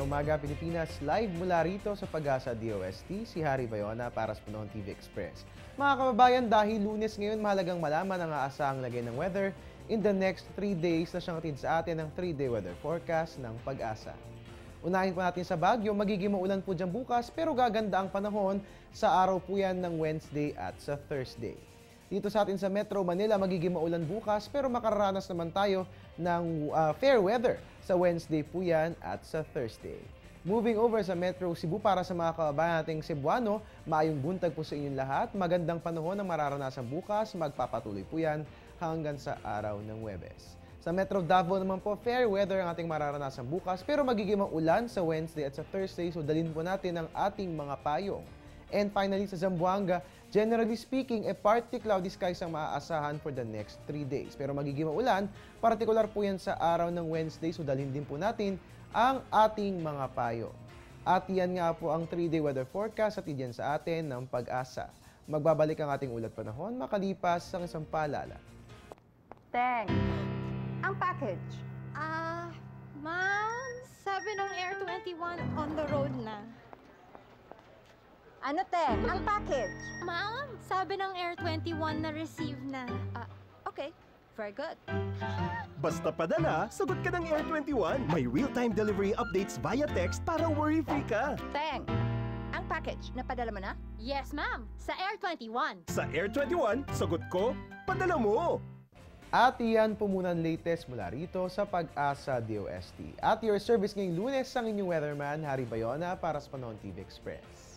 umaga Pilipinas, live mula rito sa Pag-asa DOST, si Harry Bayona para sa Panahon TV Express. Mga kababayan, dahil Lunes ngayon, mahalagang malaman ang aasahang lagay ng weather in the next 3 days na siyang atid sa atin ng 3-day weather forecast ng Pag-asa. Unahin po natin sa Baguio, magiging maulan po dyan bukas pero gaganda ang panahon sa araw po yan ng Wednesday at sa Thursday. Dito sa atin sa Metro Manila, magiging maulan bukas pero makararanas naman tayo ng fair weather sa Wednesday po yan at sa Thursday. Moving over sa Metro Cebu para sa mga kababayan nating Cebuano, maayong buntag po sa inyong lahat. Magandang panahon ang mararanasan bukas, magpapatuloy po yan hanggang sa araw ng Huwebes. Sa Metro Davao naman po, fair weather ang ating mararanasan bukas pero magiging maulan sa Wednesday at sa Thursday, so dalhin po natin ang ating mga payong. And finally, sa Zamboanga, generally speaking, partly cloudy skies ang maaasahan for the next 3 days. Pero magiging maulan, partikular po yan sa araw ng Wednesday, so dalhin din po natin ang ating mga payo. At yan nga po ang 3-day weather forecast at yan sa atin ng Pag-asa. Magbabalik ang ating ulat panahon makalipas ang isang paalala. Teng, ang package. Ma'am, sabi ng Air 21 on the road na. Ano, Teng? Ang package. Ma'am, sabi ng Air 21 na receive na. Okay, very good. Basta padala, sagot ka ng Air 21. May real-time delivery updates via text para worry-free ka. Teng, ang package, napadala mo na? Yes, ma'am, sa Air 21. Sa Air 21, sagot ko, padala mo. At iyan po muna ang latest mula rito sa Pag-asa DOST. At your service ngayong Lunes ang inyong weatherman, Harry Bayona para sa Panahon TV Express.